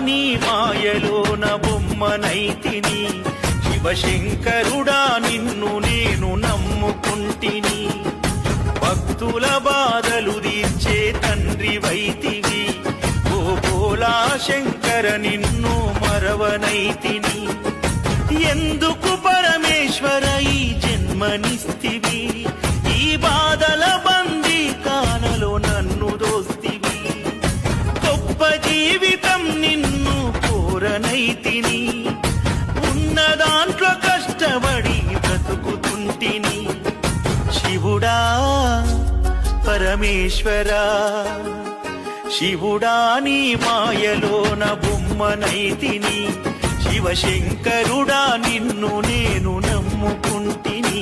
నీ మాయలోన బొమ్మనైతిని శివశంకరుడా నిన్ను నేను నమ్ముకుంటిని భక్తుల బాధలు తీర్చే తండ్రి వైతివి ఓ భోలా శంకర నిన్ను మరవనైతిని ఎందుకు పరమేశ్వర ఈ జన్మనిస్తివి ఈ బాధల బందీ కానలో నన్ను దోస్తివి గొప్ప జీవితం నిన్ను కోరనైతిని ఉన్న దాంట్లో కష్టపడి బ్రతుకుతుంటిని శివుడా పరమేశ్వరా శివుడా నీ మాయలోన బొమ్మనైతిని శివశంకరుడా నిన్ను నేను నమ్ముకుంటిని